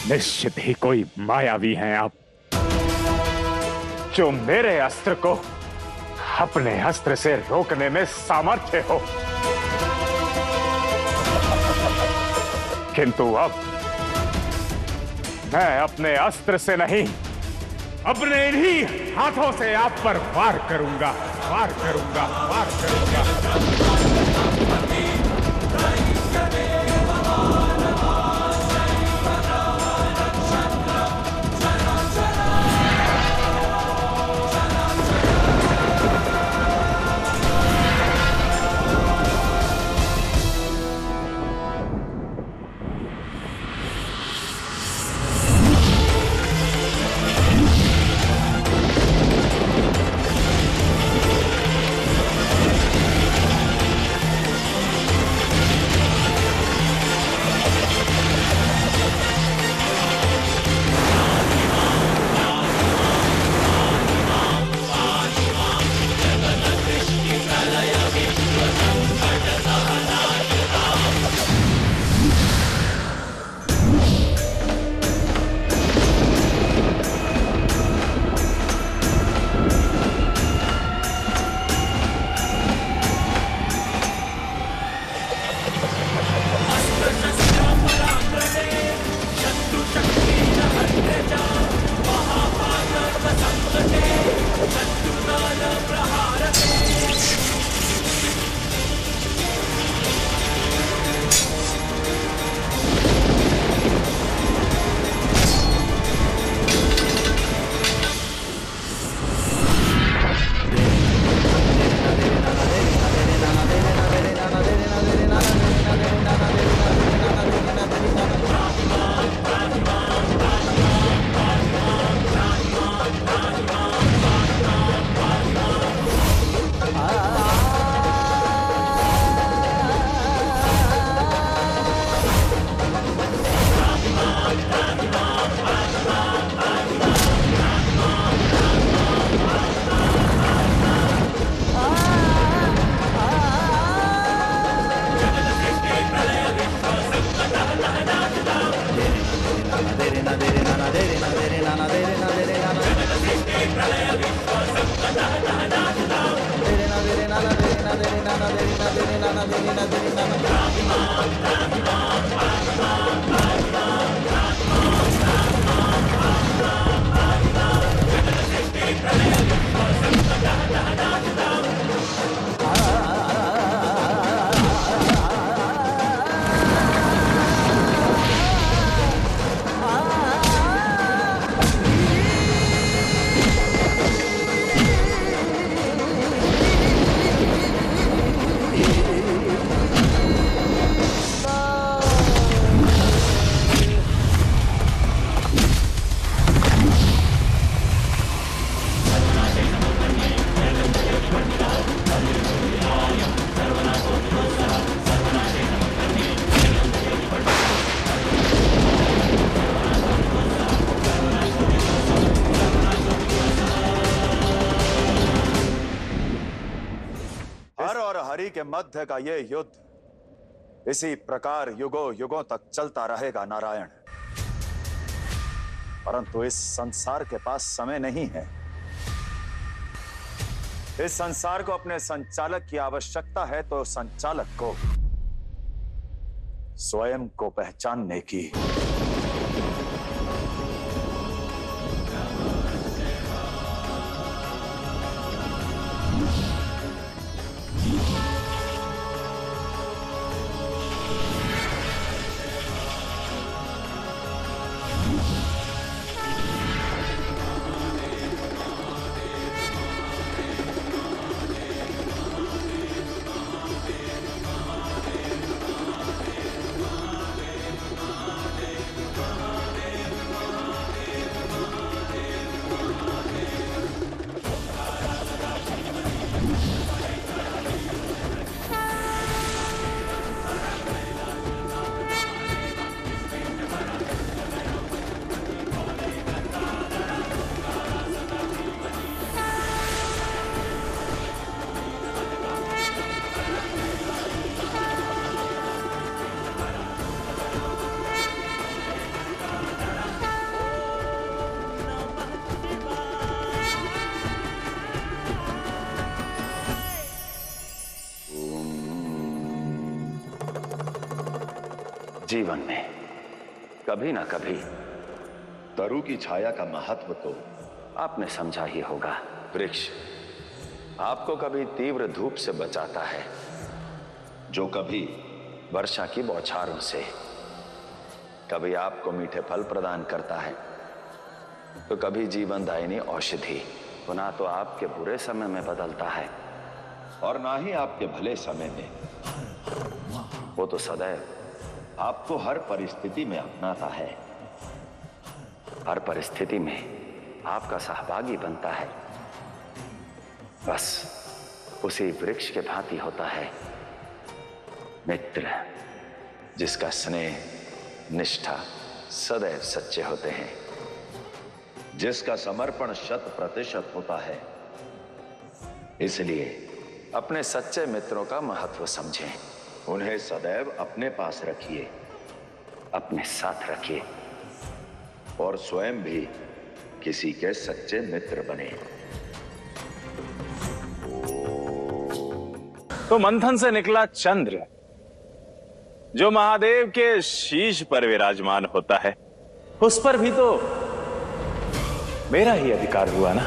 निश्चित ही कोई मायावी हैं आप, जो मेरे अस्त्र को अपने अस्त्र से रोकने में सामर्थ्य हो। किंतु अब मैं अपने अस्त्र से नहीं, अपने इन्हीं हाथों से आप पर वार करूंगा, वार करूंगा, वार करूंगा। के मध्य का ये युद्ध इसी प्रकार युगों युगों तक चलता रहेगा नारायण। परंतु इस संसार के पास समय नहीं है। इस संसार को अपने संचालक की आवश्यकता है, तो संचालक को स्वयं को पहचानने की। जीवन में कभी ना कभी तरु की छाया का महत्व तो आपने समझा ही होगा। वृक्ष आपको कभी तीव्र धूप से बचाता है, जो कभी वर्षा की बौछारों से, कभी आपको मीठे फल प्रदान करता है, तो कभी जीवनदायिनी औषधि, पुनः तो आपके बुरे समय में बदलता है, और ना ही आपके भले समय में। वो तो सदैव आपको हर परिस्थिति में अपनाता है, हर परिस्थिति में आपका सहभागी बनता है। बस उसी वृक्ष के भांति होता है मित्र, जिसका स्नेह निष्ठा सदैव सच्चे होते हैं, जिसका समर्पण 100% होता है। इसलिए अपने सच्चे मित्रों का महत्व समझें, उन्हें सदैव अपने पास रखिए, अपने साथ रखिए, और स्वयं भी किसी के सच्चे मित्र बने। तो मंथन से निकला चंद्र, जो महादेव के शीश पर विराजमान होता है, उस पर भी तो मेरा ही अधिकार हुआ ना।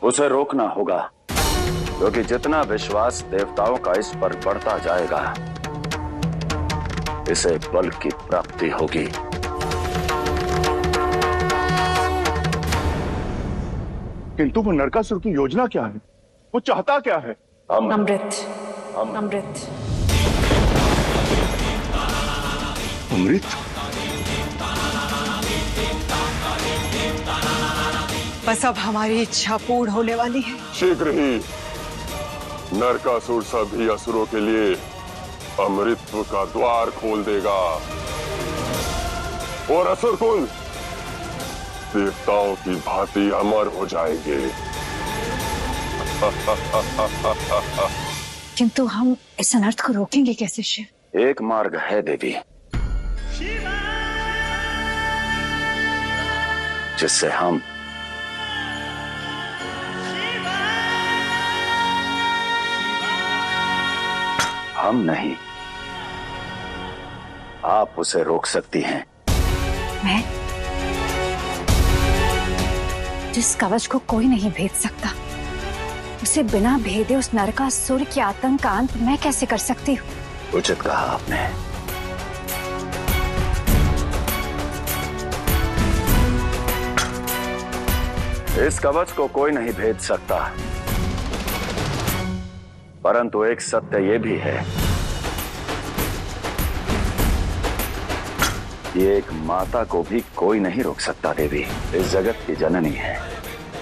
उसे रोकना होगा, क्योंकि जितना विश्वास देवताओं का इस पर बढ़ता जाएगा, इसे बल की प्राप्ति होगी। किंतु वो नरकासुर की योजना क्या है? वो चाहता क्या है? अमृत। अमृत। अमृत? बस अब हमारी इच्छा पूर्ण होने वाली है। शीघ्र ही नरकासुर सभी असुरों के लिए अमृतत्व का द्वार खोल देगा और असुर कुल देवताओं की भांति अमर हो जाएंगे। किंतु हम इस अनर्थ को रोकेंगे कैसे शिव? एक मार्ग है देवी, जिससे हम नहीं, आप उसे रोक सकती हैं। मैं? जिस कवच को कोई नहीं भेद सकता, उसे बिना भेदे उस नरकासुर के आतंक का अंत मैं कैसे कर सकती हूँ? उचित कहा आपने। इस कवच को कोई नहीं भेद सकता, परंतु एक सत्य यह भी है, ये एक माता को भी कोई नहीं रोक सकता। देवी इस जगत की जननी है,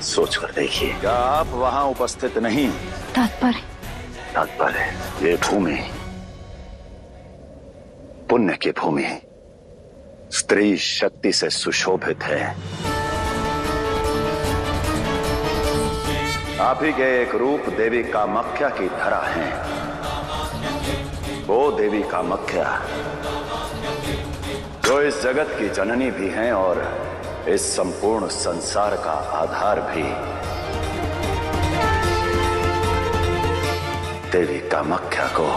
सोच कर देखिए। क्या आप वहां उपस्थित नहीं? तात्पर्य ये भूमि पुण्य की भूमि, स्त्री शक्ति से सुशोभित है। आप ही के एक रूप देवी कामाख्या की धरा है। वो देवी कामाख्या जो इस जगत की जननी भी हैं और इस संपूर्ण संसार का आधार भी। देवी कामाख्या को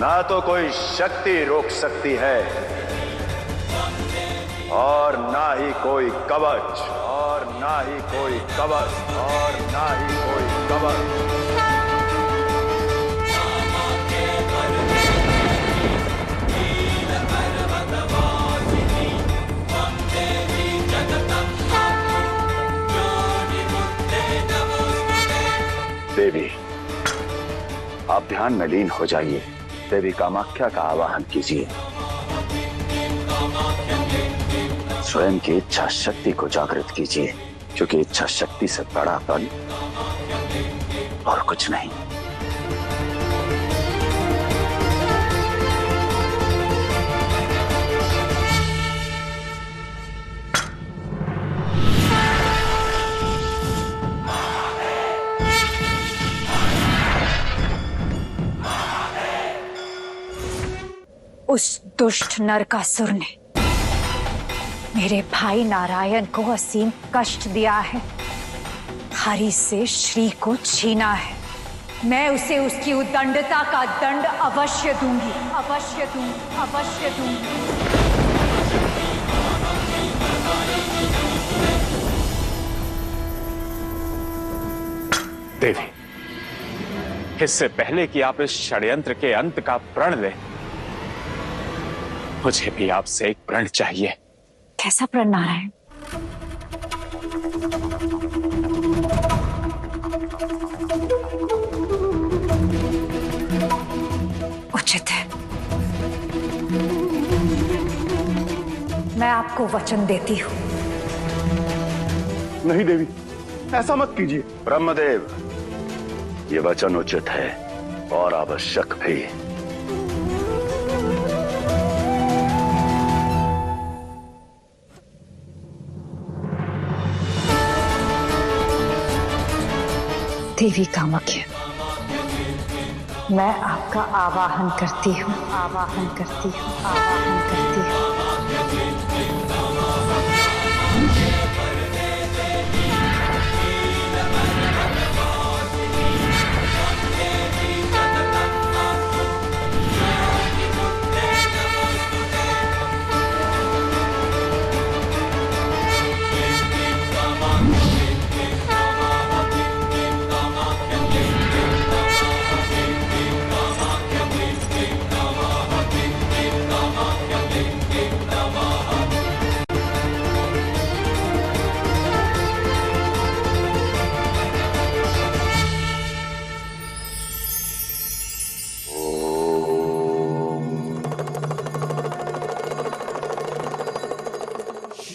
ना तो कोई शक्ति रोक सकती है और ना ही कोई कवच, और ना ही कोई कवच, और ना ही कोई कवच। ध्यान में लीन हो जाइए। देवी कामाख्या का आवाहन कीजिए। स्वयं की इच्छा शक्ति को जागृत कीजिए, क्योंकि इच्छा शक्ति से बड़ा बल और कुछ नहीं। उस दुष्ट नरकासुर ने मेरे भाई नारायण को असीम कष्ट दिया है, हरि से श्री को छीना है। मैं उसे उसकी उद्दंडता का दंड अवश्य दूंगी, अवश्य दूंगी, अवश्य दूंगी। देवी, इससे पहले कि आप इस षड्यंत्र के अंत का प्रण लें, मुझे भी आपसे एक प्रण चाहिए। कैसा प्रण नारायण? उचित है, मैं आपको वचन देती हूं। नहीं देवी, ऐसा मत कीजिए। ब्रह्मदेव, ये वचन उचित है और आवश्यक भी। देवी कामाख्या, मैं आपका आवाहन करती हूँ, आवाहन करती हूँ, आवाहन करती हूँ।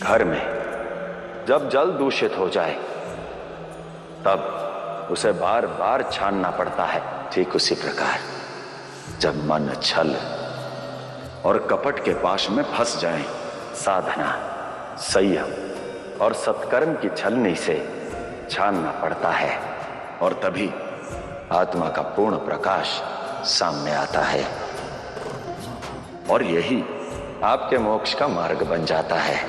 घर में जब जल दूषित हो जाए तब उसे बार बार छानना पड़ता है, ठीक उसी प्रकार जब मन छल और कपट के पाश में फंस जाए, साधना, संयम और सत्कर्म की छलनी से छानना पड़ता है, और तभी आत्मा का पूर्ण प्रकाश सामने आता है, और यही आपके मोक्ष का मार्ग बन जाता है।